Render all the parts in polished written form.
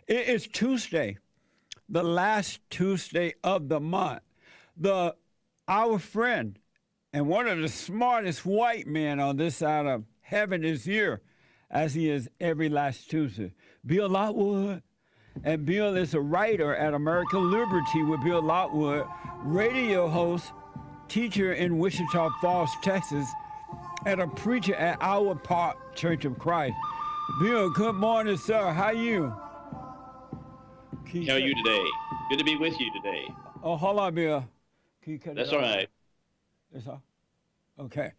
It is Tuesday, the last Tuesday of the month. Our friend and one of the smartest white men on this side of heaven is here, as he is every last Tuesday. Bill Lockwood. And Bill is a writer at American Liberty with Bill Lockwood, radio host, teacher in Wichita Falls, Texas, and a preacher at Our Park Church of Christ. Bill, good morning, sir. How are you? How are you today? Good to be with you today. Oh, hold on, Bill. Can you cut That's it all off? right. That's all? Okay.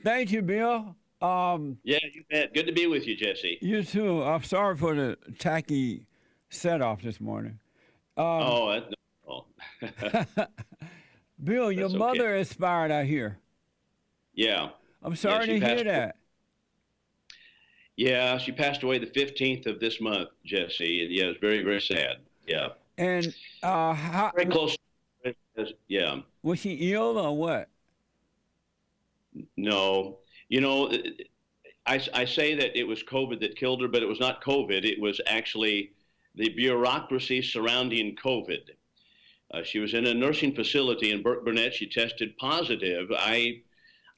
Thank you, Bill. Yeah, you bet. Good to be with you, Jesse. You too. I'm sorry for the tacky set off this morning. No. Bill, your That's mother okay. expired, I hear. Yeah. I'm sorry she to hear passed that. Yeah, she passed away the 15th of this month, Jesse. And yeah, it's very, very sad. Yeah. And how Very close. Yeah. was she ill or what? No. You know, I say that it was COVID that killed her, but it was not COVID. It was actually the bureaucracy surrounding COVID. She was in a nursing facility in Burke Burnett. She tested positive.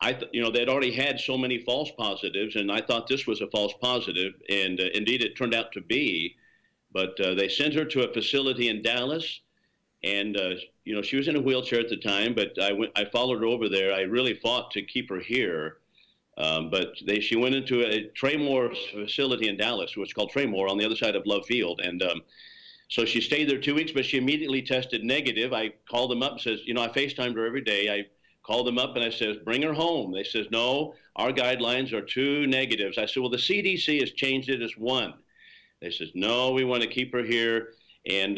They'd already had so many false positives, and I thought this was a false positive, and indeed it turned out to be. But they sent her to a facility in Dallas, and she was in a wheelchair at the time. But I followed her over there. I really fought to keep her here, but she went into a Traymore facility in Dallas, which is called Traymore, on the other side of Love Field, and so she stayed there 2 weeks. But she immediately tested negative. I called them up and says, I FaceTimed her every day. I called them up and I says, bring her home. They says, no, our guidelines are 2 negatives. I said, well, the CDC has changed it as 1. They says, no, we want to keep her here. And,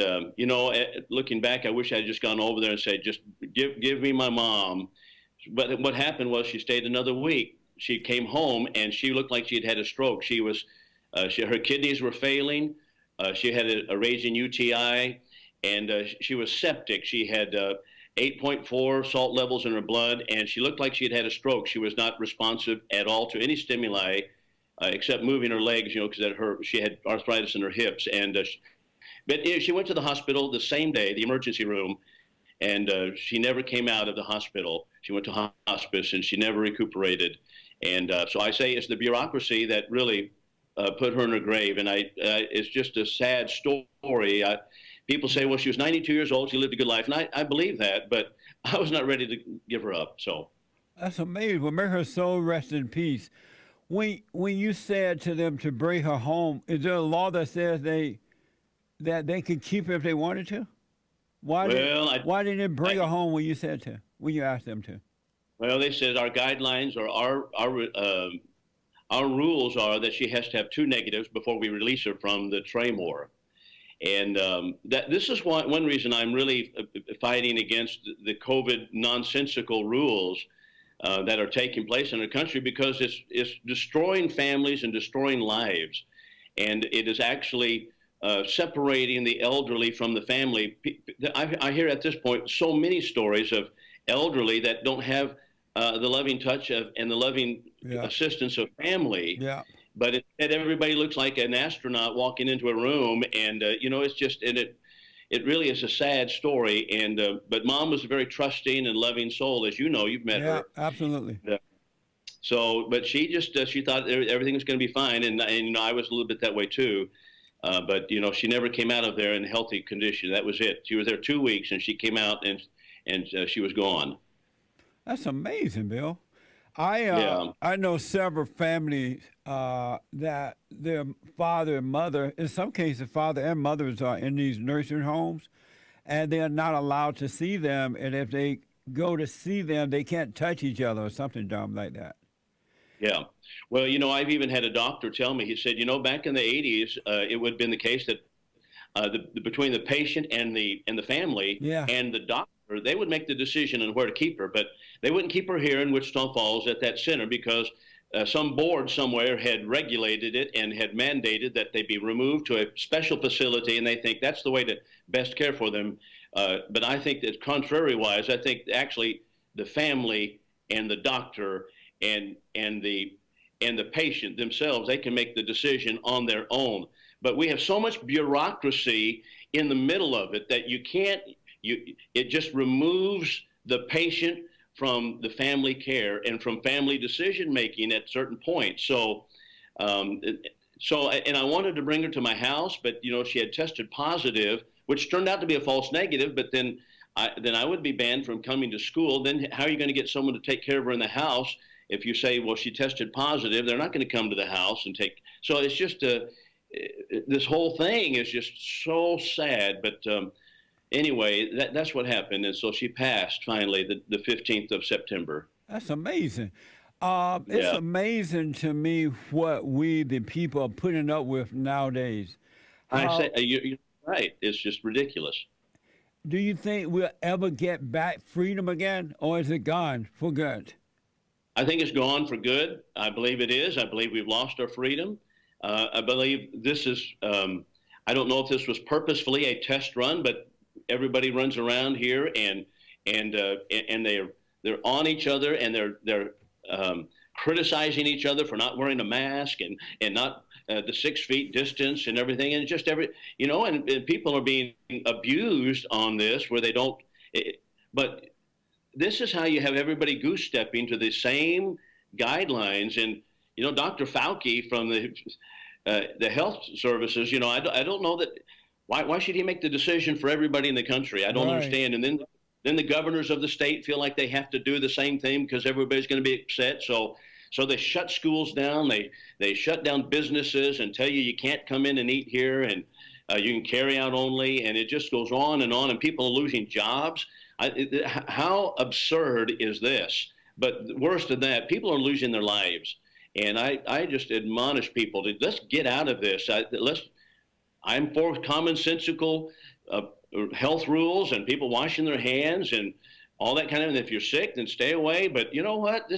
looking back, I wish I had just gone over there and said, just give me my mom. But what happened was she stayed another week. She came home and she looked like she had had a stroke. She was, her kidneys were failing. She had a raging UTI, and she was septic. She had 8.4 salt levels in her blood, and she looked like she had had a stroke. She was not responsive at all to any stimuli, except moving her legs, because she had arthritis in her hips. And but she went to the hospital the same day, the emergency room, and she never came out of the hospital. She went to hospice, and she never recuperated. And so I say it's the bureaucracy that really put her in her grave. And it's just a sad story. People say, well, she was 92 years old. She lived a good life. And I believe that, but I was not ready to give her up. So That's amazing. Well, may her soul rest in peace. When you said to them to bring her home, is there a law that says that they could keep her if they wanted to? Why didn't they bring her home when you asked them to? Well, they said our guidelines or our rules are that she has to have 2 negatives before we release her from the Traymore. And this is one reason I'm really fighting against the COVID nonsensical rules that are taking place in our country, because it's destroying families and destroying lives. And it is actually separating the elderly from the family. I hear at this point so many stories of elderly that don't have the loving touch and the loving assistance of family. Yeah. But instead, everybody looks like an astronaut walking into a room, and it's just, and it really is a sad story. And but Mom was a very trusting and loving soul, as you know. You've met her. Yeah, absolutely. So, but she just she thought everything was going to be fine, and I was a little bit that way too. But she never came out of there in healthy condition. That was it. She was there 2 weeks, and she came out, and she was gone. That's amazing, Bill. I know several families that their father and mother, in some cases, father and mothers are in these nursing homes, and they're not allowed to see them. And if they go to see them, they can't touch each other or something dumb like that. Yeah. Well, I've even had a doctor tell me, he said, back in the 80s, it would have been the case that between the patient and the family and the doctor, they would make the decision on where to keep her, but they wouldn't keep her here in Wichita Falls at that center, because some board somewhere had regulated it and had mandated that they be removed to a special facility, and they think that's the way to best care for them. But I think that contrary-wise, I think actually the family and the doctor and the patient themselves, they can make the decision on their own. but we have so much bureaucracy in the middle of it that you can't, it just removes the patient from the family care and from family decision making at certain points. So, and I wanted to bring her to my house, but she had tested positive, which turned out to be a false negative. But then I would be banned from coming to school. Then how are you going to get someone to take care of her in the house if you say, well, she tested positive? They're not going to come to the house and take. So it's just this whole thing is just so sad. But anyway, that's what happened. And so she passed finally the 15th of September. That's amazing. It's amazing to me what we, the people, are putting up with nowadays. I say you're right. It's just ridiculous. Do you think we'll ever get back freedom again, or is it gone for good? I think it's gone for good. I believe it is. I believe we've lost our freedom. I believe this is, I don't know if this was purposefully a test run, but everybody runs around here and they're on each other, and they're criticizing each other for not wearing a mask and not the 6 feet distance and everything. And just and people are being abused on this where they don't, but this is how you have everybody goose stepping to the same guidelines. And, Dr. Fauci from the health services, I don't know that, why should he make the decision for everybody in the country? I don't understand. And then the governors of the state feel like they have to do the same thing because everybody's going to be upset. So they shut schools down. They shut down businesses and tell you can't come in and eat here, and you can carry out only. And it just goes on, and people are losing jobs. How absurd is this? But worse than that, people are losing their lives. And I just admonish people to let's get out of this. I'm for commonsensical health rules and people washing their hands and all that kind of. And if you're sick, then stay away. But you know what?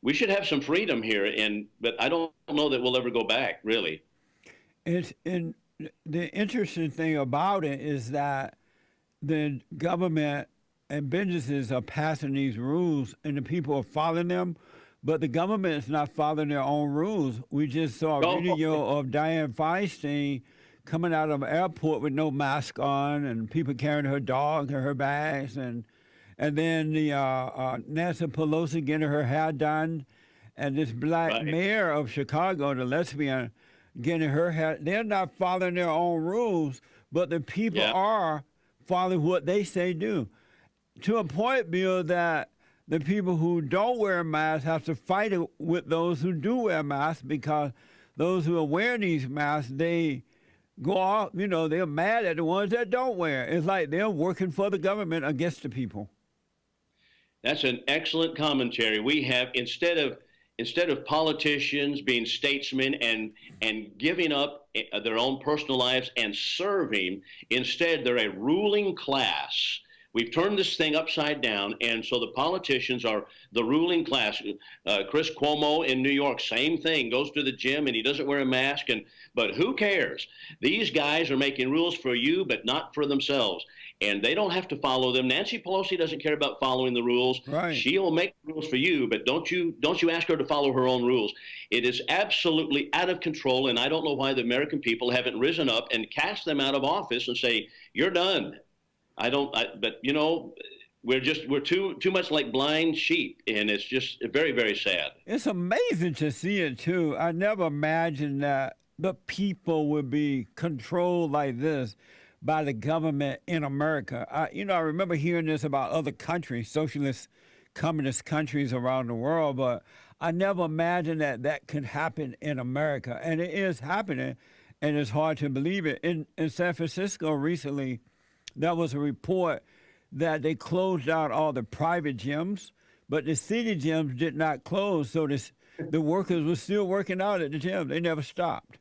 We should have some freedom here. But I don't know that we'll ever go back, really. The interesting thing about it is that the government and businesses are passing these rules, and the people are following them. But the government is not following their own rules. We just saw a video of Dianne Feinstein coming out of an airport with no mask on, and people carrying her dog and her bags, and then the Nancy Pelosi getting her hair done, and this black mayor of Chicago, the lesbian, getting her hair. They're not following their own rules, but the people are following what they say do. To a point, Bill, that the people who don't wear masks have to fight it with those who do wear masks, because those who are wearing these masks, they go off, they're mad at the ones that don't wear. It's like they're working for the government against the people. That's an excellent commentary. We have, instead of politicians being statesmen and giving up their own personal lives and serving, instead they're a ruling class. We've turned this thing upside down, and so the politicians are the ruling class. Chris Cuomo in New York, same thing, goes to the gym and he doesn't wear a mask, but who cares? These guys are making rules for you, but not for themselves, and they don't have to follow them. Nancy Pelosi doesn't care about following the rules. Right. She'll make rules for you, but don't you ask her to follow her own rules. It is absolutely out of control, and I don't know why the American people haven't risen up and cast them out of office and say, you're done. But we're too much like blind sheep, and it's just very, very sad. It's amazing to see it too. I never imagined that the people would be controlled like this by the government in America. I remember hearing this about other countries, socialist, communist countries around the world, but I never imagined that could happen in America, and it is happening, and it's hard to believe it. In San Francisco recently, there was a report that they closed out all the private gyms, but the city gyms did not close, so the workers were still working out at the gym. They never stopped.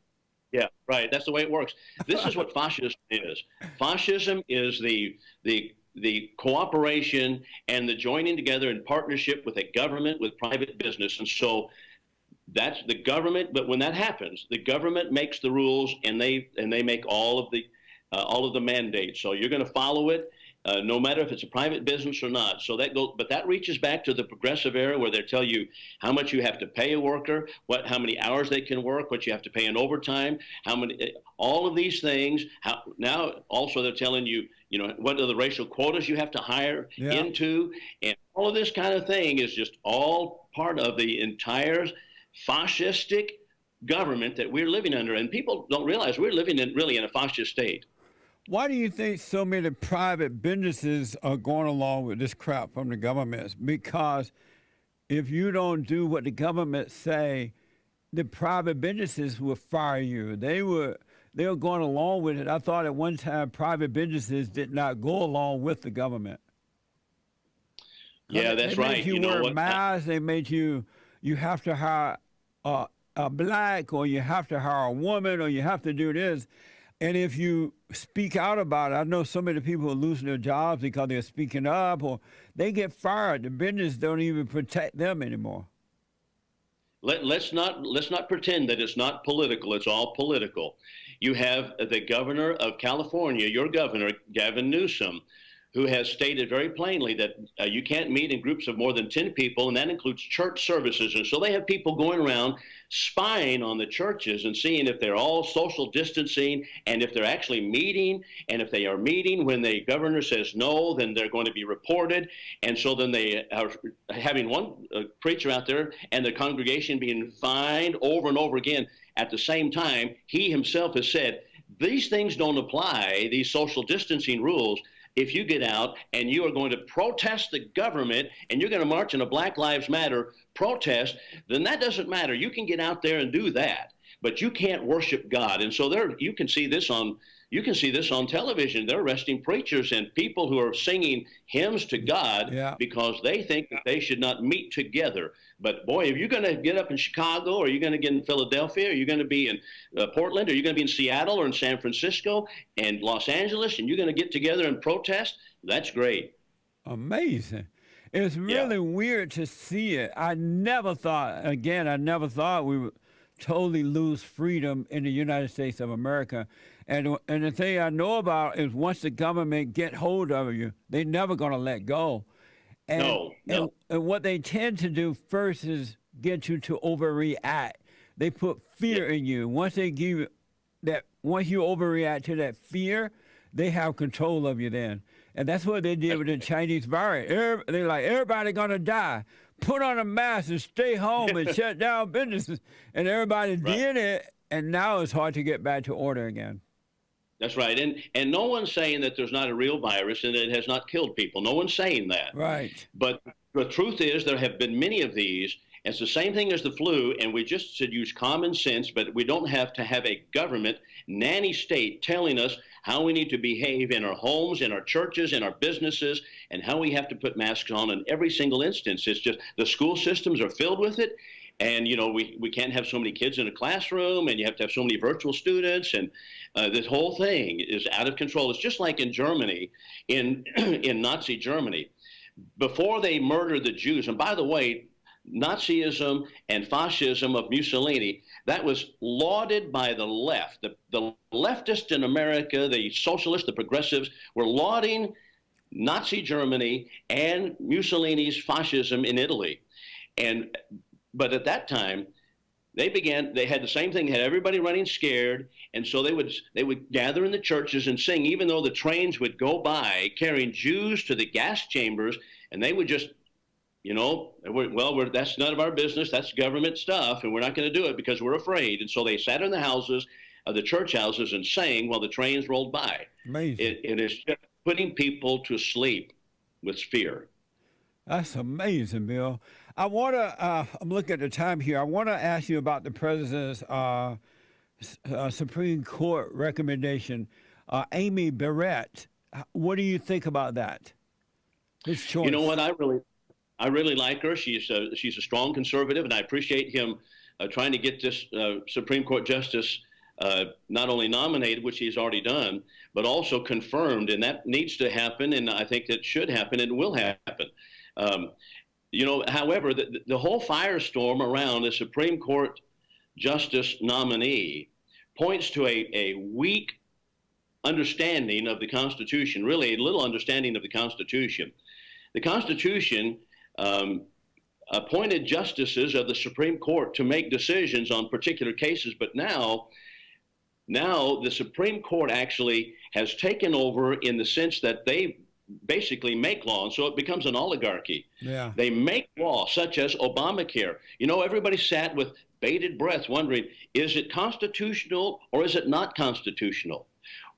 Yeah, right. That's the way it works. This is what fascism is. Fascism is the cooperation and the joining together in partnership with a government, with private business. And so that's the government. But when that happens, the government makes the rules, and they make all of the mandates. So you're going to follow it. no matter if it's a private business or not. So that goes, but that reaches back to the progressive era where they tell you how much you have to pay a worker, how many hours they can work, what you have to pay in overtime, how many, all of these things. Now also they're telling you, what are the racial quotas you have to hire into, and all of this kind of thing is just all part of the entire fascistic government that we're living under. And people don't realize we're living in a fascist state. Why do you think so many private businesses are going along with this crap from the government? Because if you don't do what the government say, the private businesses will fire you. They were going along with it. I thought at one time private businesses did not go along with the government. Yeah, that's right. They made you wear masks. They made you have to hire a black, or you have to hire a woman, or you have to do this. And if you speak out about it, I know so many people are losing their jobs because they're speaking up, or they get fired. The business don't even protect them anymore. Let's not pretend that it's not political. It's all political. You have the governor of California, your governor, Gavin Newsom, who has stated very plainly that you can't meet in groups of more than 10 people, and that includes church services. And so they have people going around spying on the churches and seeing if they're all social distancing and if they're actually meeting. And if they are meeting when the governor says no, then they're going to be reported. And so then they are having one preacher out there and the congregation being fined over and over again. At the same time, he himself has said, these things don't apply, these social distancing rules, if you get out and you are going to protest the government and you're going to march in a Black Lives Matter protest, then that doesn't matter. You can get out there and do that, but you can't worship God. And so you can see this on television. They're arresting preachers and people who are singing hymns to God because they think that they should not meet together. But boy, if you're going to get up in Chicago, or you're going to get in Philadelphia, or you're going to be in Portland, or you're going to be in Seattle or in San Francisco and Los Angeles, and you're going to get together and protest, that's great. Amazing. It's really weird to see it. I never thought we would totally lose freedom in the United States of America. And the thing I know about is once the government get hold of you, they're never going to let go. And, no. And what they tend to do first is get you to overreact. They put fear in you. Once you overreact to that fear, they have control of you then. And that's what they did with the Chinese virus. They're like, everybody gonna die. Put on a mask and stay home and shut down businesses. And everybody did it, and now it's hard to get back to order again. That's right. And no one's saying that there's not a real virus and that it has not killed people. No one's saying that. Right. But the truth is there have been many of these. It's the same thing as the flu, and we just should use common sense, but we don't have to have a government nanny state telling us how we need to behave in our homes, in our churches, in our businesses, and how we have to put masks on in every single instance. It's just the school systems are filled with it. And, we can't have so many kids in a classroom, and you have to have so many virtual students, and this whole thing is out of control. It's just like in Germany, in Nazi Germany, before they murdered the Jews. And by the way, Nazism and fascism of Mussolini, that was lauded by the left. The leftists in America, the socialists, the progressives, were lauding Nazi Germany and Mussolini's fascism in Italy. But at that time, they had the same thing, had everybody running scared, and so they would gather in the churches and sing, even though the trains would go by carrying Jews to the gas chambers, and they would just, that's none of our business, that's government stuff, and we're not going to do it because we're afraid. And so they sat in the houses, the church houses, and sang while the trains rolled by. Amazing. It is just putting people to sleep with fear. That's amazing, Bill. I want to, I'm looking at the time here. I want to ask you about the president's Supreme Court recommendation. Amy Barrett, what do you think about that? His choice. You know what? I really like her. She's a strong conservative, and I appreciate him trying to get this Supreme Court justice not only nominated, which he's already done, but also confirmed. And that needs to happen, and I think that should happen and will happen. However, the whole firestorm around the Supreme Court justice nominee points to a weak understanding of the Constitution, really a little understanding of the Constitution. The Constitution appointed justices of the Supreme Court to make decisions on particular cases, but now the Supreme Court actually has taken over in the sense that they basically make law, and so it becomes an oligarchy. Yeah. They make law, such as Obamacare. You know, everybody sat with bated breath wondering, is it constitutional or is it not constitutional?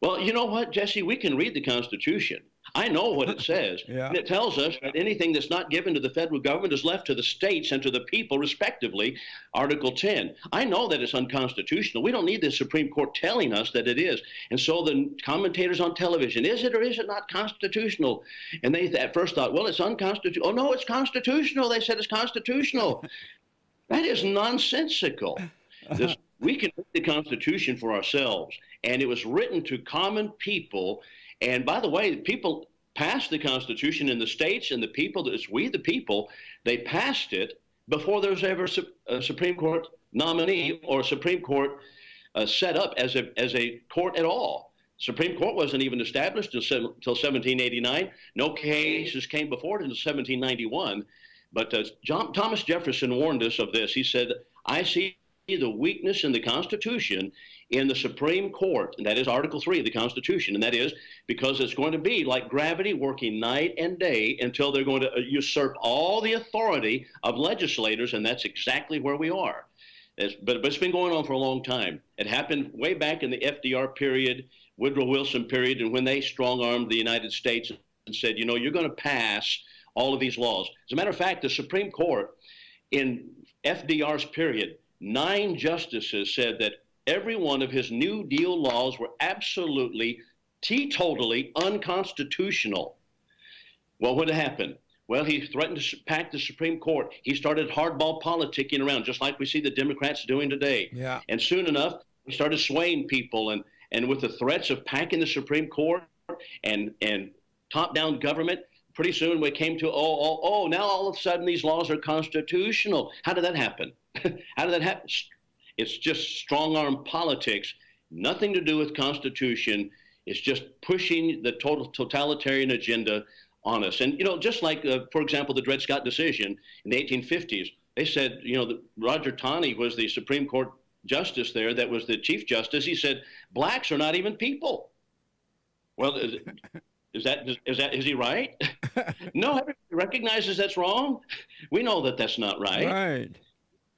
Well, you know what, Jesse? We can read the Constitution. I know what it says. Yeah. And it tells us that anything that's not given to the federal government is left to the states and to the people, respectively. Article 10. I know that it's unconstitutional. We don't need the Supreme Court telling us that it is. And so the commentators on television, is it or is it not constitutional? And they at first thought, well, it's unconstitutional. Oh, no, it's constitutional. They said it's constitutional. That is nonsensical. We can read the Constitution for ourselves. And it was written to common people. And by the way, people passed the Constitution in the states, and the people, it's we the people, they passed it before there was ever a Supreme Court nominee or a Supreme Court set up as a court at all. Supreme Court wasn't even established until 1789. No cases came before it until 1791. But Thomas Jefferson warned us of this. He said, I see the weakness in the Constitution in the Supreme Court, and that is Article 3 of the Constitution, and that is because it's going to be like gravity working night and day until they're going to usurp all the authority of legislators, and that's exactly where we are. But it's been going on for a long time. It happened way back in the FDR period, Woodrow Wilson period, and when they strong-armed the United States and said, you know, you're going to pass all of these laws. As a matter of fact, the Supreme Court in FDR's period, 9 justices said that every one of his New Deal laws were absolutely, teetotally unconstitutional. Well, what happened? Well, he threatened to pack the Supreme Court. He started hardball politicking around, just like we see the Democrats doing today. Yeah. And soon enough, he started swaying people, and with the threats of packing the Supreme Court and top-down government, pretty soon we came to, now all of a sudden these laws are constitutional. How did that happen? How did that happen? It's just strong-arm politics, nothing to do with Constitution. It's just pushing the totalitarian agenda on us. And, you know, just like, for example, the Dred Scott decision in the 1850s, they said, you know, that Roger Taney was the Supreme Court justice there that was the Chief Justice. He said, blacks are not even people. Well, is he right? No, everybody recognizes that's wrong. We know that that's not right. Right.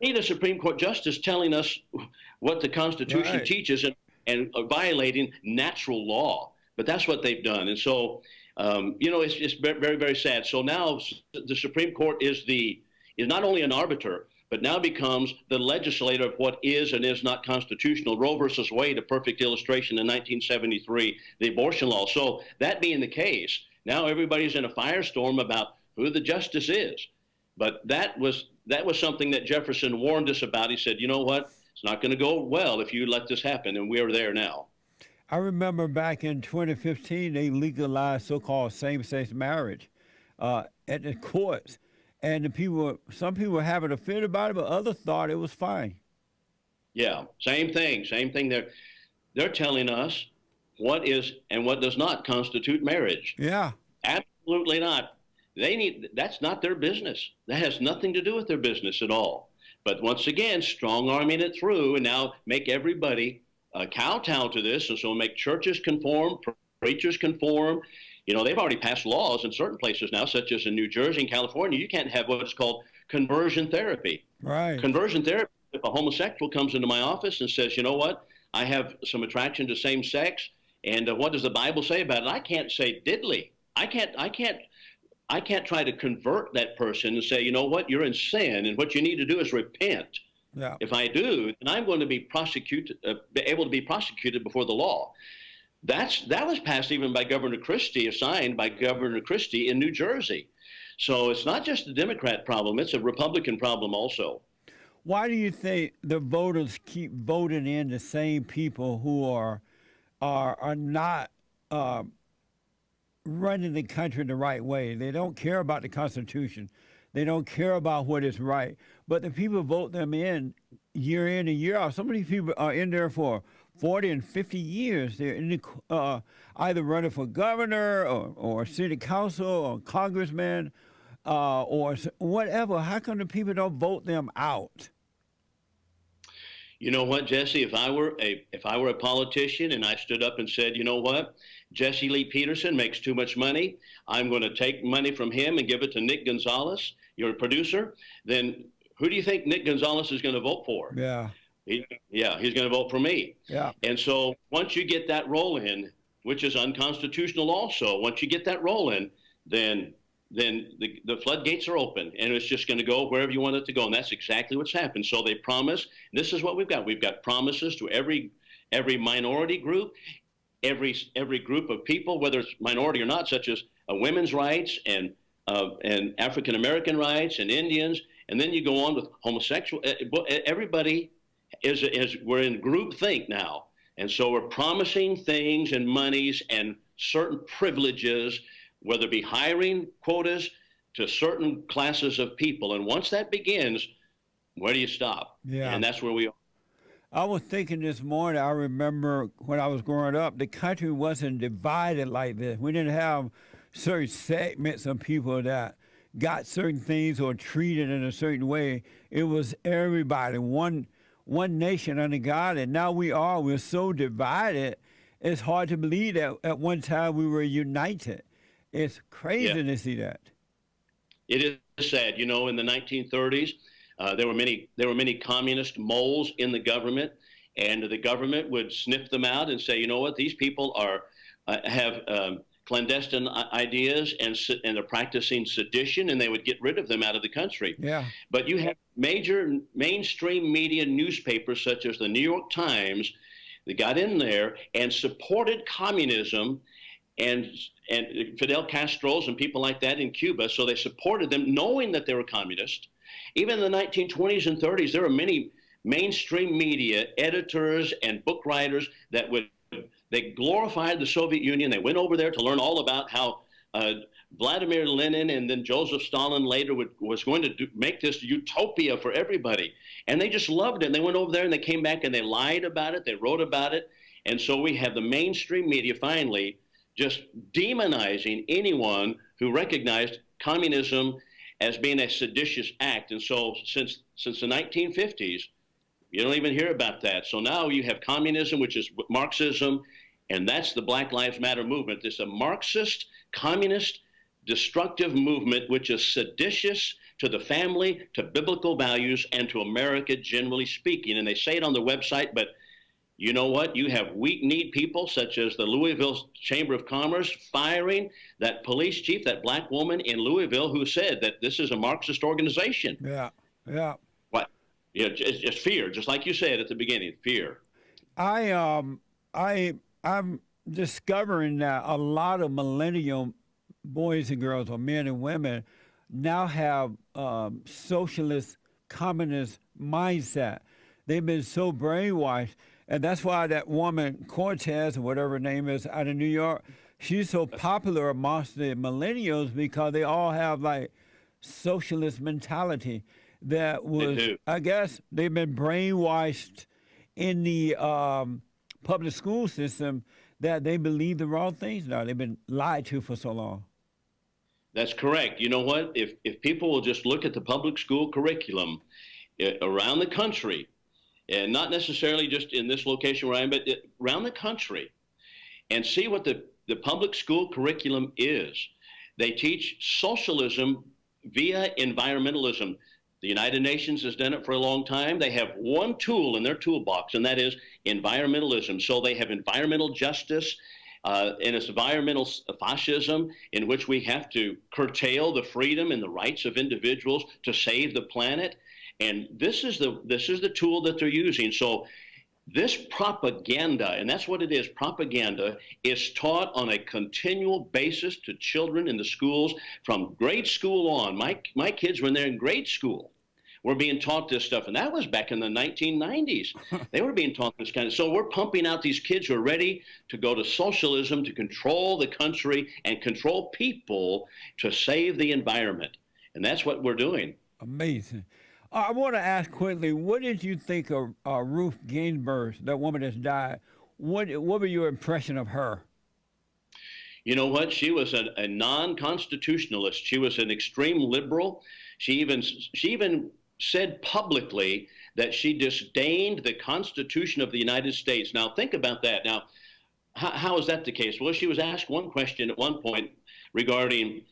We need a Supreme Court justice telling us what the Constitution teaches and violating natural law. But that's what they've done. And so, you know, it's very, very sad. So now the Supreme Court is not only an arbiter, but now becomes the legislator of what is and is not constitutional. Roe versus Wade, a perfect illustration in 1973, the abortion law. So that being the case, now everybody's in a firestorm about who the justice is. But that was something that Jefferson warned us about. He said, you know what? It's not going to go well if you let this happen, and we are there now. I remember back in 2015, they legalized so-called same-sex marriage at the courts. And some people were having a fit about it, but others thought it was fine. Yeah, same thing. They're telling us what is and what does not constitute marriage. Yeah. Absolutely not. That's not their business. That has nothing to do with their business at all. But once again, strong-arming it through and now make everybody kowtow to this, and so make churches conform, preachers conform. You know, they've already passed laws in certain places now, such as in New Jersey and California. You can't have what's called conversion therapy. Right. Conversion therapy, if a homosexual comes into my office and says, you know what, I have some attraction to same sex, and what does the Bible say about it? I can't say diddly. I can't try to convert that person and say, you know what, you're in sin, and what you need to do is repent. Yeah. If I do, then I'm going to be able to be prosecuted before the law. That was passed even by Governor Christie, signed by Governor Christie in New Jersey. So it's not just a Democrat problem, it's a Republican problem also. Why do you think the voters keep voting in the same people who are not running the country the right way? They don't care about the Constitution. They don't care about what is right. But the people vote them in and year out. Some of these people are in there for 40 and 50 years. They're in either running for governor or city council or congressman or whatever. How come the people don't vote them out? You know what, Jesse? If I were a politician and I stood up and said, you know what, Jesse Lee Peterson makes too much money, I'm going to take money from him and give it to Nick Gonzalez, your producer, then who do you think Nick Gonzalez is going to vote for? Yeah. He's going to vote for me. Yeah. And so once you get that roll in, which is unconstitutional also, once you get that roll in, then the floodgates are open, and it's just going to go wherever you want it to go. And that's exactly what's happened. So they promise, this is what we've got. We've got promises to every minority group, every group of people, whether it's minority or not, such as women's rights and African American rights and Indians. And then you go on with homosexual. Everybody we're in groupthink now. And so we're promising things and monies and certain privileges, whether it be hiring quotas to certain classes of people. And once that begins, where do you stop? Yeah. And that's where we are. I was thinking this morning, I remember when I was growing up, the country wasn't divided like this. We didn't have certain segments of people that got certain things or treated in a certain way. It was everybody, one nation under God. And now we're so divided, it's hard to believe that at one time we were united. It's crazy to see that. It is sad. You know, in the 1930s, there were many communist moles in the government, and the government would sniff them out and say, you know what, these people have clandestine ideas and they're practicing sedition, and they would get rid of them out of the country. Yeah. But you have major mainstream media newspapers such as the New York Times that got in there and supported communism and Fidel Castro's and people like that in Cuba. So they supported them knowing that they were communist. Even in the 1920s and 30s, there were many mainstream media editors and book writers that they glorified the Soviet Union. They went over there to learn all about how Vladimir Lenin and then Joseph Stalin later was going to make this utopia for everybody. And they just loved it. And they went over there and they came back and they lied about it. They wrote about it. And so we have the mainstream media finally just demonizing anyone who recognized communism as being a seditious act. And so since the 1950s, you don't even hear about that. So now you have communism, which is Marxism, and that's the Black Lives Matter movement. It's a Marxist, communist, destructive movement, which is seditious to the family, to biblical values, and to America, generally speaking. And they say it on their website, but you know what? You have weak-kneed people such as the Louisville Chamber of Commerce firing that police chief, that black woman in Louisville who said that this is a Marxist organization. Yeah, yeah. What? Yeah, it's fear, just like you said at the beginning, fear. I'm discovering that a lot of millennial boys and girls, or men and women, now have socialist, communist mindset. They've been so brainwashed. And that's why that woman, Cortez, or whatever her name is, out of New York, she's so popular amongst the millennials because they all have like socialist mentality that was, I guess, they've been brainwashed in the public school system that they believe the wrong things now. They've been lied to for so long. That's correct. You know what? If people will just look at the public school curriculum around the country, and not necessarily just in this location where I am, but around the country, and see what the public school curriculum is. They teach socialism via environmentalism. The United Nations has done it for a long time. They have one tool in their toolbox, and that is environmentalism. So they have environmental justice, and it's environmental fascism, in which we have to curtail the freedom and the rights of individuals to save the planet. And this is the tool that they're using. So this propaganda, and that's what it is, propaganda, is taught on a continual basis to children in the schools from grade school on. My kids, when they're in grade school, were being taught this stuff. And that was back in the 1990s. They were being taught this kind of, so we're pumping out these kids who are ready to go to socialism, to control the country and control people to save the environment. And that's what we're doing. Amazing. I want to ask quickly, what did you think of Ruth Ginsburg, that woman that's died? What were your impression of her? You know what? She was a non-constitutionalist. She was an extreme liberal. She even said publicly that she disdained the Constitution of the United States. Now think about that. Now, how is that the case? Well, she was asked one question at one point regarding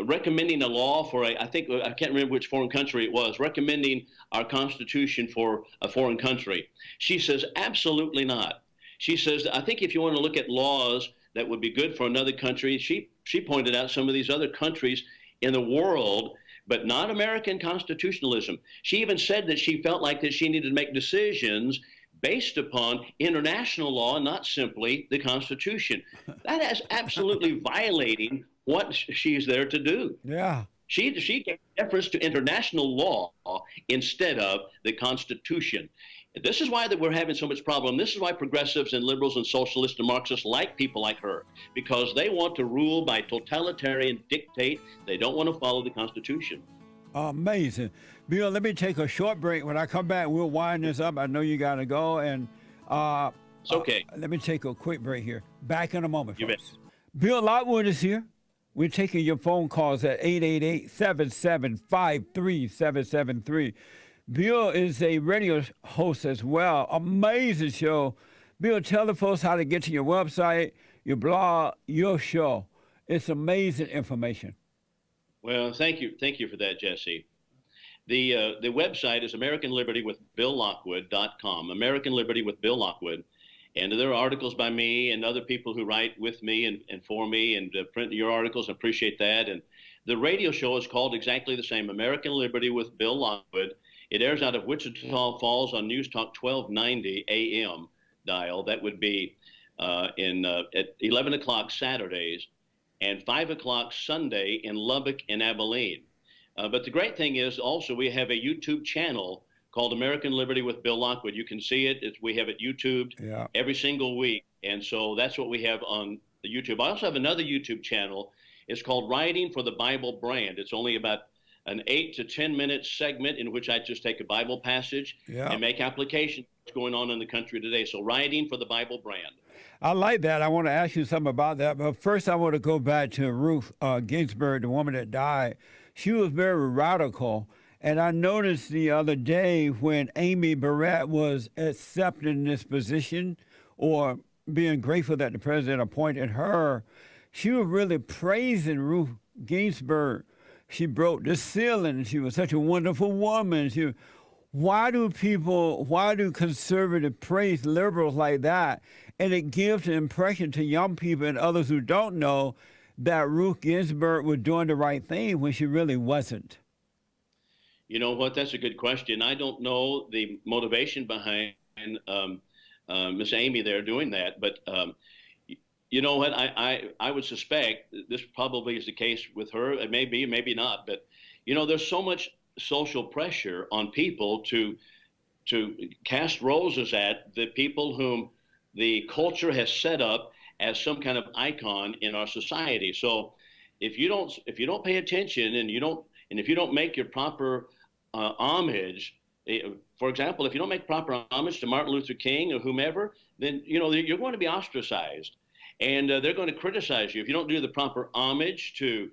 recommending a law for I can't remember which foreign country it was, recommending our Constitution for a foreign country. She says, absolutely not. She says, I think if you want to look at laws that would be good for another country, she pointed out some of these other countries in the world, but not American constitutionalism. She even said that she felt like that she needed to make decisions based upon international law and not simply the Constitution. That is absolutely violating what she's there to do. Yeah. She gave deference to international law instead of the Constitution. This is why that we're having so much problem. This is why progressives and liberals and socialists and Marxists like people like her, because they want to rule by totalitarian dictate. They don't want to follow the Constitution. Amazing. Bill, let me take a short break. When I come back, we'll wind this up. I know you got to go. And it's okay. Let me take a quick break here. Back in a moment, You bet. folks. Bill Lockwood is here. We're taking your phone calls at 888-775-3773. Bill is a radio host as well. Amazing show. Bill, tell the folks how to get to your website, your blog, your show. It's amazing information. Well, thank you for that, Jesse. The website is AmericanLibertyWithBillLockwood.com. American Liberty with Bill Lockwood, and there are articles by me and other people who write with me and for me and print your articles. I appreciate that. And the radio show is called exactly the same, American Liberty with Bill Lockwood. It airs out of Wichita Falls on News Talk 1290 AM dial. That would be at 11 o'clock Saturdays and 5 o'clock Sunday in Lubbock and Abilene. But the great thing is also we have a YouTube channel called American Liberty with Bill Lockwood. You can see it. We have it YouTubed every single week. And so that's what we have on the YouTube. I also have another YouTube channel. It's called Writing for the Bible Brand. It's only about an 8 to 10 minute segment in which I just take a Bible passage and make application to what's going on in the country today. So Writing for the Bible Brand. I like that. I want to ask you something about that. But first, I want to go back to Ruth Ginsburg, the woman that died. She was very radical. And I noticed the other day when Amy Barrett was accepting this position or being grateful that the president appointed her, she was really praising Ruth Ginsburg. She broke the ceiling. She was such a wonderful woman. Why do conservatives praise liberals like that? And it gives the impression to young people and others who don't know that Ruth Ginsburg was doing the right thing when she really wasn't. You know what? That's a good question. I don't know the motivation behind Miss Amy there doing that, but you know what? I would suspect this probably is the case with her. It may be, maybe not. But you know, there's so much social pressure on people to cast roses at the people whom the culture has set up as some kind of icon in our society. So if you don't pay attention and if you don't make your proper homage, for example, if you don't make proper homage to Martin Luther King or whomever, then you know you're going to be ostracized. And they're going to criticize you. If you don't do the proper homage to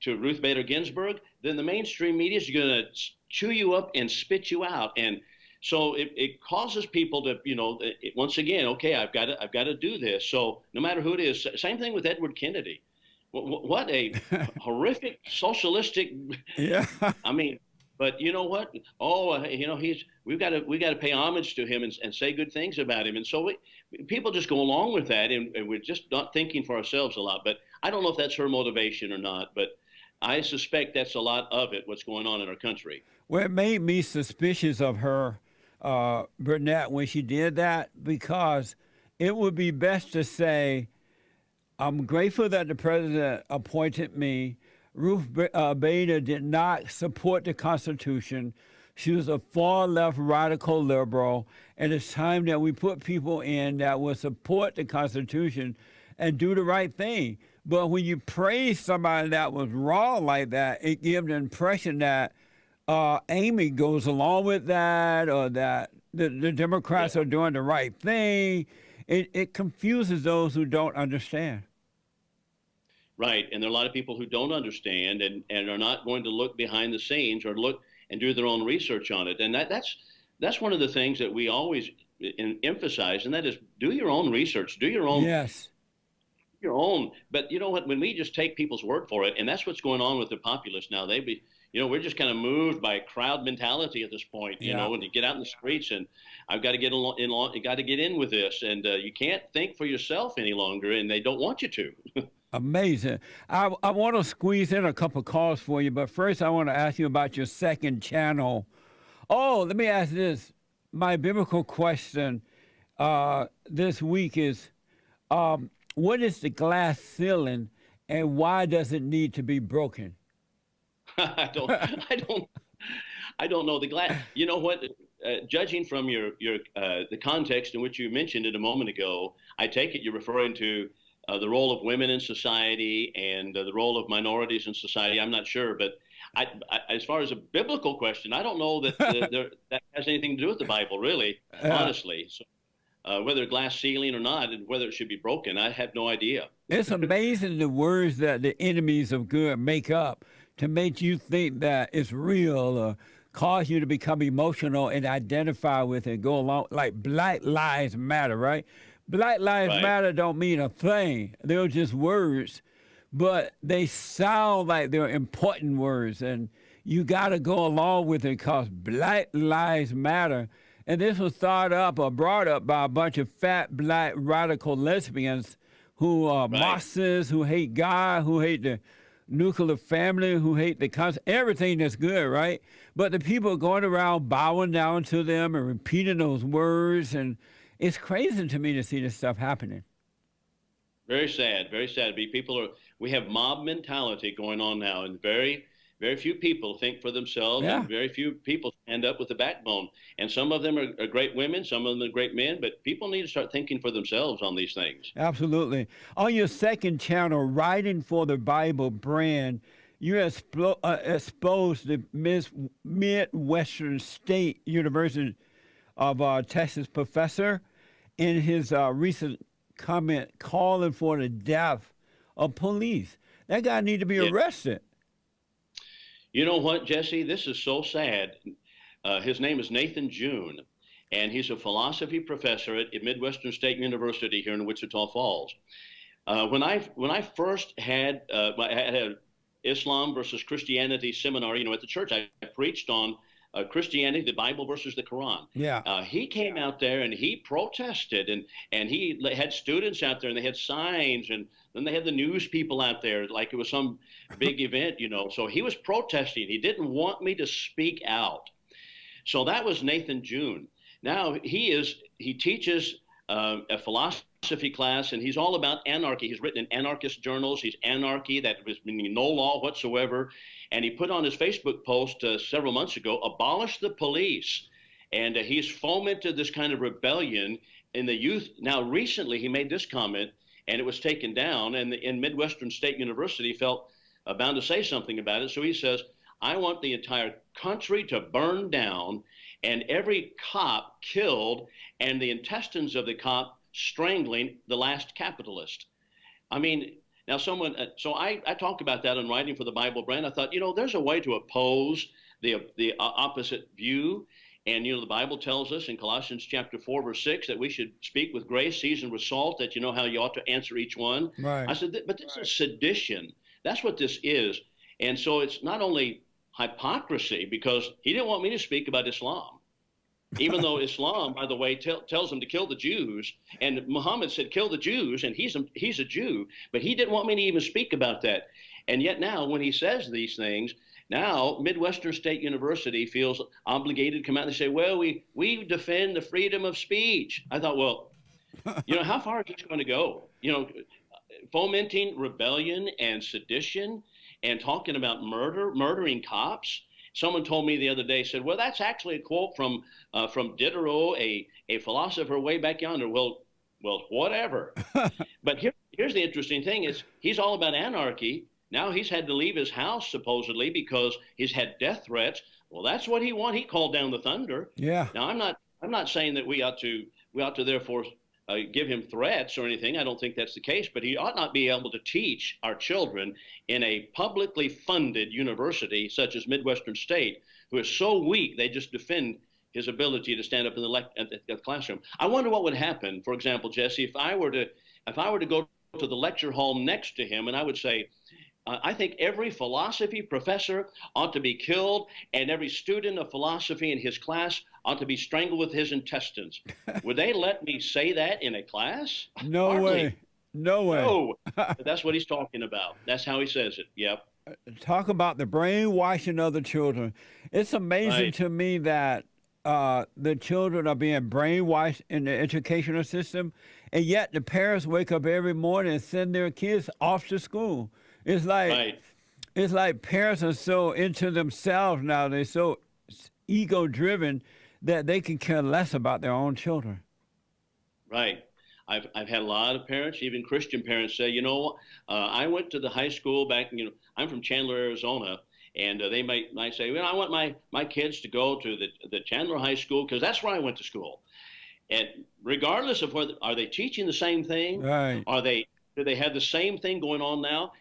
Ruth Bader Ginsburg, then the mainstream media is going to chew you up and spit you out. And so it causes people to, once again, okay, I've got to do this. So no matter who it is, same thing with Edward Kennedy. What a horrific socialistic. Yeah. I mean, but you know what? We've got to pay homage to him and say good things about him. And so people just go along with that, and we're just not thinking for ourselves a lot. But I don't know if that's her motivation or not, but I suspect that's a lot of it, what's going on in our country. Well, it made me suspicious of her, Burnett, when she did that, because it would be best to say, I'm grateful that the president appointed me. Ruth Bader did not support the Constitution. She was a far-left radical liberal, and it's time that we put people in that will support the Constitution and do the right thing. But when you praise somebody that was wrong like that, it gives the impression that Amy goes along with that, or that the Democrats Yeah. are doing the right thing. It confuses those who don't understand. Right. And there are a lot of people who don't understand and are not going to look behind the scenes or look and do their own research on it. And that's one of the things that we always emphasize, and that is do your own research, do Yes. your own. But you know what? When we just take people's word for it, and that's what's going on with the populists now. We're just kind of moved by crowd mentality at this point. Yeah. When you get out in the streets, and I've got to get got to get in with this, and you can't think for yourself any longer, and they don't want you to. Amazing. I want to squeeze in a couple calls for you, but first I want to ask you about your second channel. Oh, let me ask this. My biblical question this week is, what is the glass ceiling, and why does it need to be broken? I don't, I don't, I don't know the glass. You know what? Judging from your the context in which you mentioned it a moment ago, I take it you're referring to the role of women in society and the role of minorities in society. I'm not sure, but as far as a biblical question, I don't know that that has anything to do with the Bible, really, honestly. So, whether glass ceiling or not, and whether it should be broken, I have no idea. It's amazing the words that the enemies of good make up to make you think that it's real, or cause you to become emotional and identify with it, go along, like Black Lives Matter, right? Black Lives Right. Matter don't mean a thing. They're just words, but they sound like they're important words, and you got to go along with it because Black Lives Matter. And this was thought up or brought up by a bunch of fat, black, radical lesbians who are Right. Marxists, who hate God, who hate the nuclear family, who hate the everything that's good, right? But the people are going around bowing down to them and repeating those words, and it's crazy to me to see this stuff happening. Very sad, very sad. We have mob mentality going on now, and very, very few people think for themselves, Yeah. and very few people stand up with the backbone. And some of them are great women, some of them are great men, but people need to start thinking for themselves on these things. Absolutely. On your second channel, Writing for the Bible brand, you exposed the Midwestern State University of Texas professor in his recent comment calling for the death of police. That guy need to be Yeah. arrested. You know what, Jesse? This is so sad. His name is Nathan June, and he's a philosophy professor at Midwestern State University here in Wichita Falls. When I first had I had an Islam versus Christianity seminar, at the church, I preached on Christianity, the Bible versus the Quran. Yeah. He came out there and he protested, and he had students out there, and they had signs, and then they had the news people out there like it was some big event. So he was protesting. He didn't want me to speak out. So that was Nathan June. Now he teaches a philosophy class, and he's all about anarchy. He's written in anarchist journals. He's anarchy, that was meaning no law whatsoever. And he put on his Facebook post several months ago, abolish the police. And he's fomented this kind of rebellion in the youth. Now, recently he made this comment, and it was taken down, and in Midwestern State University felt bound to say something about it. So he says, I want the entire country to burn down, and every cop killed, and the intestines of the cop strangling the last capitalist. I mean, now so I talked about that in Writing for the Bible brand. I thought, there's a way to oppose the opposite view. And, the Bible tells us in Colossians chapter 4, verse 6, that we should speak with grace, seasoned with salt, that you know how you ought to answer each one. Right. I said, but this is sedition. That's what this is. And so it's not only hypocrisy, because he didn't want me to speak about Islam. Even though Islam, by the way, tells them to kill the Jews, and Muhammad said, kill the Jews, and he's a Jew, but he didn't want me to even speak about that. And yet now, when he says these things, now Midwestern State University feels obligated to come out and say, well, we defend the freedom of speech. I thought, well, how far is this going to go? Fomenting rebellion and sedition and talking about murdering cops. Someone told me the other day, said, well, that's actually a quote from Diderot, a philosopher way back yonder. Well, whatever. But here's the interesting thing is he's all about anarchy. Now he's had to leave his house supposedly because he's had death threats. Well, that's what he wanted. He called down the thunder. Yeah. Now, I'm not saying that we ought to therefore give him threats or anything. I don't think that's the case. But he ought not be able to teach our children in a publicly funded university such as Midwestern State, who is so weak they just defend his ability to stand up in the classroom. I wonder what would happen, for example, Jesse, if I were to go to the lecture hall next to him and I would say, I think every philosophy professor ought to be killed, and every student of philosophy in his class ought to be strangled with his intestines. Would they let me say that in a class? No Hardly. way. No way. No. That's what he's talking about. That's how he says it. Yep. Talk about the brainwashing of the children. It's amazing Right. to me that the children are being brainwashed in the educational system, and yet the parents wake up every morning and send their kids off to school. It's like Right. it's like parents are so into themselves now. They're so ego-driven that they can care less about their own children. Right. I've had a lot of parents, even Christian parents, say, I went to the high school back, I'm from Chandler, Arizona, and they might say, I want my kids to go to the Chandler High School because that's where I went to school. And regardless of whether, are they teaching the same thing? Right. Do they have the same thing going on now?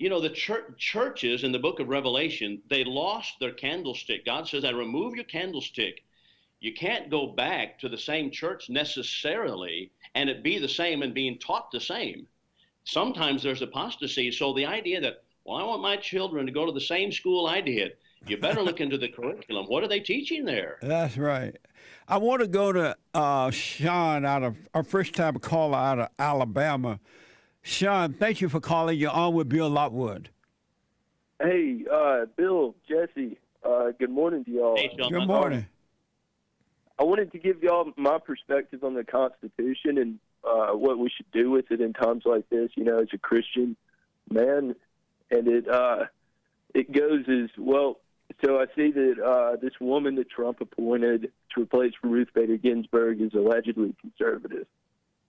The churches in the book of Revelation, they lost their candlestick. God says, I remove your candlestick. You can't go back to the same church necessarily and it be the same and being taught the same. Sometimes there's apostasy. So the idea that, well, I want my children to go to the same school I did, you better look into the curriculum. What are they teaching there? That's right. I want to go to Sean, our first-time caller out of Alabama. Sean, thank you for calling. You're on with Bill Lockwood. Hey, Bill, Jesse, good morning to y'all. Hey, Sean. Good morning. I wanted to give y'all my perspective on the Constitution and what we should do with it in times like this, as a Christian man. And it goes as, well, so I see that this woman that Trump appointed to replace Ruth Bader Ginsburg is allegedly conservative.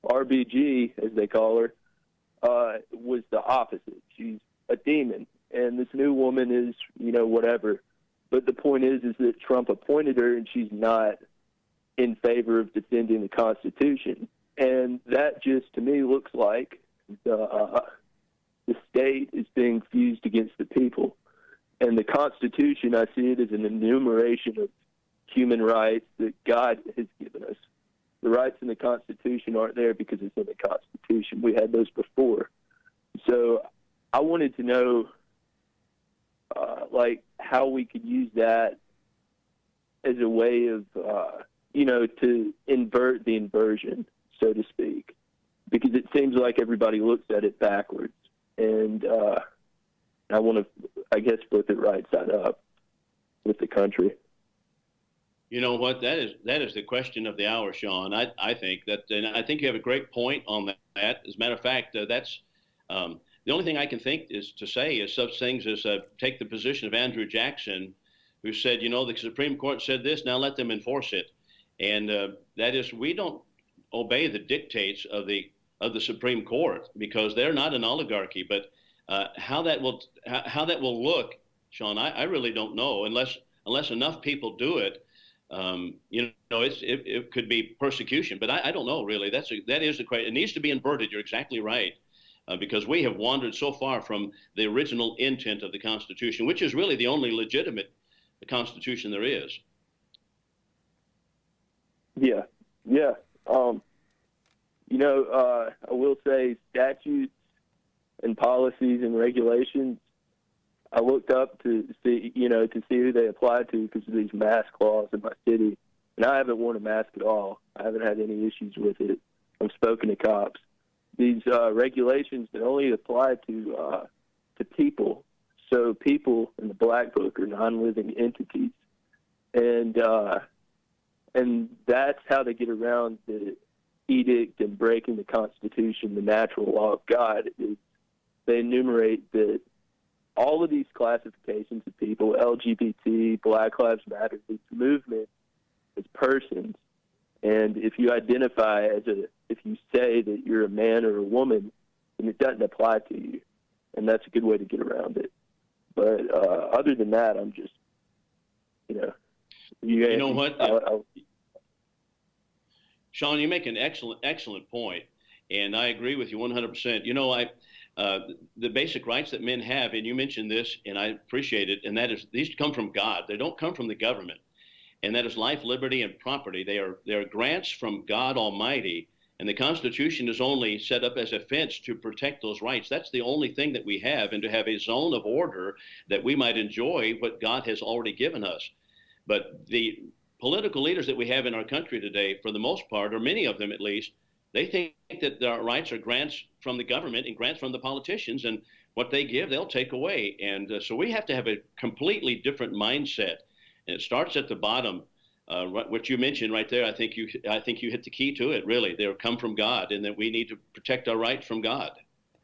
RBG, as they call her, was the opposite. She's a demon, and this new woman is, whatever. But the point is that Trump appointed her, and she's not in favor of defending the Constitution. And that just, to me, looks like the state is being fused against the people. And the Constitution, I see it as an enumeration of human rights that God has given us. The rights in the Constitution aren't there because it's in the Constitution. We had those before. So I wanted to know, how we could use that as a way of, to invert the inversion, so to speak, because it seems like everybody looks at it backwards. And I want to, flip it right side up with the country. You know what? That is the question of the hour, Sean. I think that, and I think you have a great point on that. As a matter of fact, that's the only thing I can think is to say is such things as take the position of Andrew Jackson, who said, the Supreme Court said this, now let them enforce it. And that is, we don't obey the dictates of the Supreme Court because they're not an oligarchy. But how that will look, Sean, I really don't know unless enough people do it. It could be persecution, but I don't know really. That is the question. It needs to be inverted. You're exactly right, because we have wandered so far from the original intent of the Constitution, which is really the only legitimate Constitution there is. Yeah. I will say statutes and policies and regulations, I looked up to see who they apply to because of these mask laws in my city. And I haven't worn a mask at all. I haven't had any issues with it. I've spoken to cops. These regulations that only apply to people. So people in the Black Book are non-living entities. And that's how they get around the edict and breaking the Constitution, the natural law of God, is they enumerate that all of these classifications of people, LGBT, Black Lives Matter, this movement as persons. And if you identify if you say that you're a man or a woman, then it doesn't apply to you. And that's a good way to get around it. But other than that, You know what? Sean, you make an excellent point, and I agree with you 100%. The basic rights that men have, and you mentioned this, and I appreciate it, and that is these come from God. They don't come from the government, and that is life, liberty, and property. They are grants from God Almighty, and the Constitution is only set up as a fence to protect those rights. That's the only thing that we have, and to have a zone of order that we might enjoy what God has already given us. But the political leaders that we have in our country today, for the most part, or many of them at least, they think that their rights are grants from the government and grants from the politicians, and what they give, they'll take away. And so we have to have a completely different mindset, and it starts at the bottom. What you mentioned right there, I think you hit the key to it. Really, they come from God, and that we need to protect our rights from God.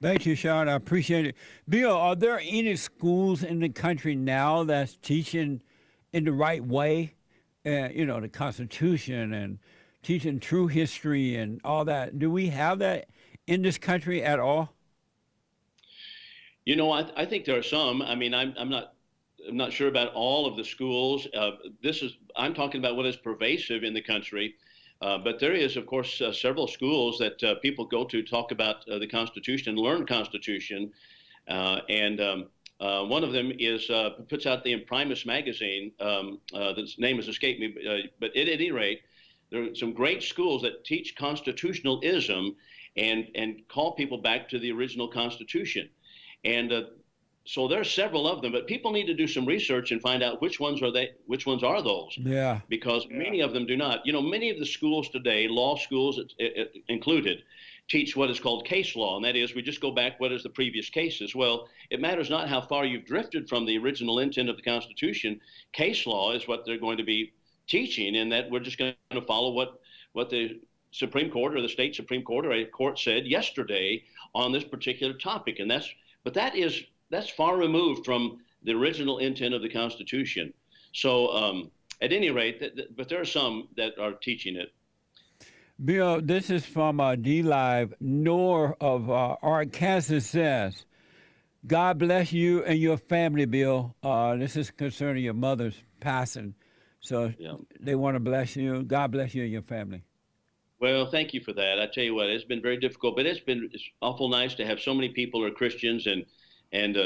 Thank you, Sean. I appreciate it. Bill, are there any schools in the country now that's teaching in the right way? The Constitution and teaching true history and all that. Do we have that in this country at all? I think there are some. I mean, I'm not sure about all of the schools. I'm talking about what is pervasive in the country. But there is, of course, several schools that people go to talk about the Constitution and learn Constitution. One of them puts out the Imprimis magazine. Its name has escaped me, but at any rate, there are some great schools that teach constitutionalism and call people back to the original Constitution. And so there are several of them, but people need to do some research and find out which ones are those. Yeah. Because many of them do not. Many of the schools today, law schools included, teach what is called case law, and that is we just go back what is the previous cases. Well, it matters not how far you've drifted from the original intent of the Constitution. Case law is what they're going to be teaching, and that we're just going to follow what the Supreme Court or the state Supreme Court or a court said yesterday on this particular topic. And that's far removed from the original intent of the Constitution. So at any rate, but there are some that are teaching it. Bill, this is from D-Live. Nor of Arkansas says, God bless you and your family, Bill. This is concerning your mother's passing. So They want to bless you. God bless you and your family. Well, thank you for that. I tell you what, it's been very difficult, but it's awful nice to have so many people who are Christians and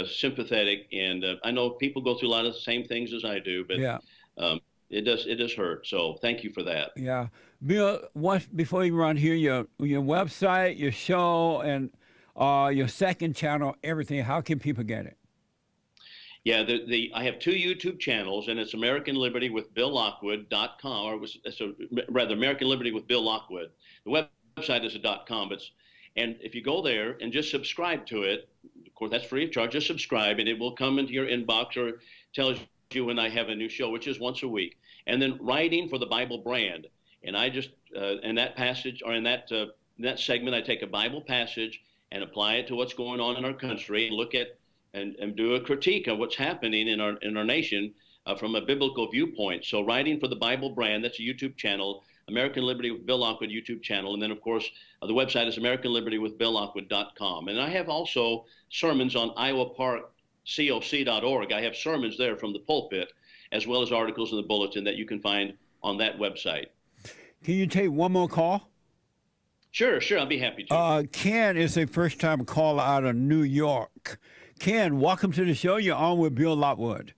sympathetic. And I know people go through a lot of the same things as I do, but it does hurt. So thank you for that. Yeah. Bill, before you run here, your website, your show, and your second channel, everything, how can people get it? Yeah, I have two YouTube channels, and it's American Liberty with Bill Lockwood.com, or rather American Liberty with Bill Lockwood. The website is a .com, and if you go there and just subscribe to it, of course that's free of charge. Just subscribe, and it will come into your inbox or tells you when I have a new show, which is once a week. And then Writing for the Bible Brand, and I just in that passage or in that segment, I take a Bible passage and apply it to what's going on in our country and look at. And do a critique of what's happening in our nation from a biblical viewpoint. So Writing for the Bible Brand, that's a YouTube channel, American Liberty with Bill Lockwood YouTube channel. And then, of course, the website is AmericanLibertyWithBillLockwood.com. And I have also sermons on IowaParkCoc.org. I have sermons there from the pulpit, as well as articles in the bulletin that you can find on that website. Can you take one more call? Sure, I'll be happy to. Ken is a first-time caller out of New York. Ken, welcome to the show. You're on with Bill Lockwood.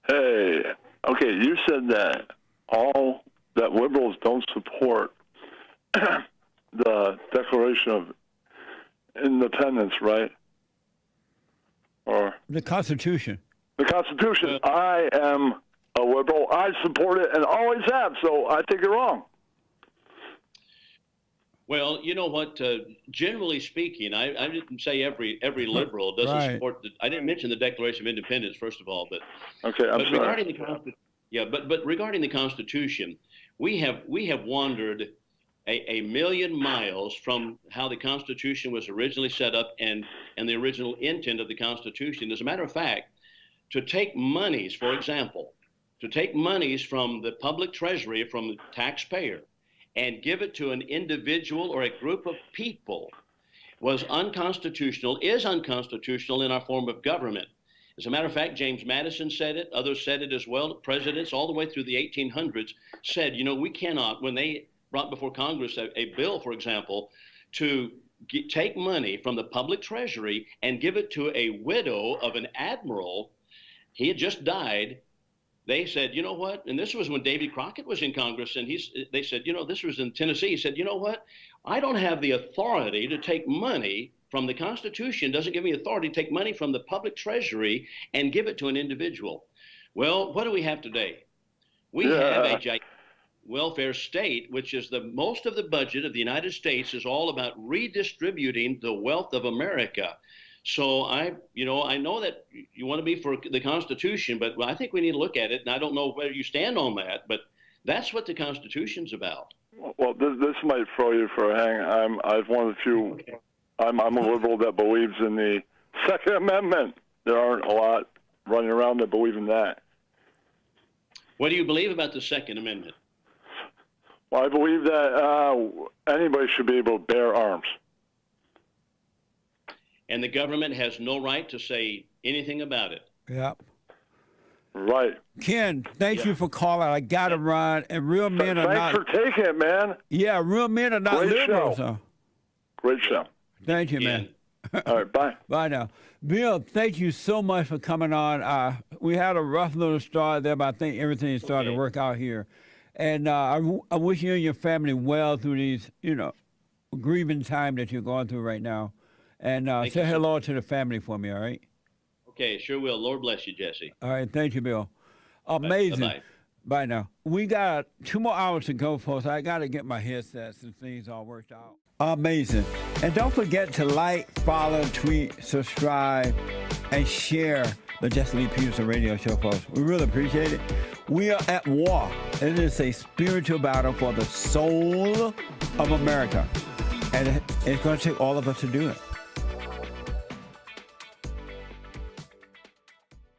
Hey, okay, you said that liberals don't support the Declaration of Independence, right? Or the Constitution. The Constitution. I am a liberal. I support it and always have, so I think you're wrong. Well, you know what? Generally speaking, I didn't say every liberal doesn't support. I didn't mention the Declaration of Independence, first of all, but okay, I'm sorry. Regarding the Constitution, we have wandered a million miles from how the Constitution was originally set up and the original intent of the Constitution. As a matter of fact, to take monies, for example, from the public treasury, from the taxpayer, and give it to an individual or a group of people is unconstitutional in our form of government. As a matter of fact, James Madison said it, others said it as well. Presidents all the way through the 1800s said, you know, we cannot, when they brought before Congress a bill, for example, to take money from the public treasury and give it to a widow of an admiral. He had just died. They said, you know what? And this was when Davy Crockett was in Congress, and they said, you know, this was in Tennessee. He said, you know what? I don't have the authority to take money from the Constitution. Doesn't give me authority to take money from the public treasury and give it to an individual. Well, what do we have today? We have a gigantic welfare state, which is the most of the budget of the United States is all about redistributing the wealth of America. So I know that you want to be for the Constitution, but I think we need to look at it. And I don't know where you stand on that, but that's what the Constitution's about. Well, this might throw you for a hang. I'm one of the few. Okay. I'm a liberal that believes in the Second Amendment. There aren't a lot running around that believe in that. What do you believe about the Second Amendment? Well, I believe that anybody should be able to bear arms. And the government has no right to say anything about it. Yep. Right. Ken, thank you for calling. I got to run. And real men are not. Thanks for taking it, man. Yeah, real men are not liberals. So. Great show. Thank you, man. All right, bye. Bye now. Bill, thank you so much for coming on. We had a rough little start there, but I think everything is starting to work out here. And I wish you and your family well through these, grieving time that you're going through right now. And say hello to the family for me, all right? Okay, sure will. Lord bless you, Jesse. All right, thank you, Bill. Amazing. Bye-bye. Bye now. We got 2 more hours to go, folks. I got to get my headsets and things all worked out. Amazing. And don't forget to like, follow, tweet, subscribe, and share the Jesse Lee Peterson radio show, folks. We really appreciate it. We are at war. It is a spiritual battle for the soul of America. And it's going to take all of us to do it.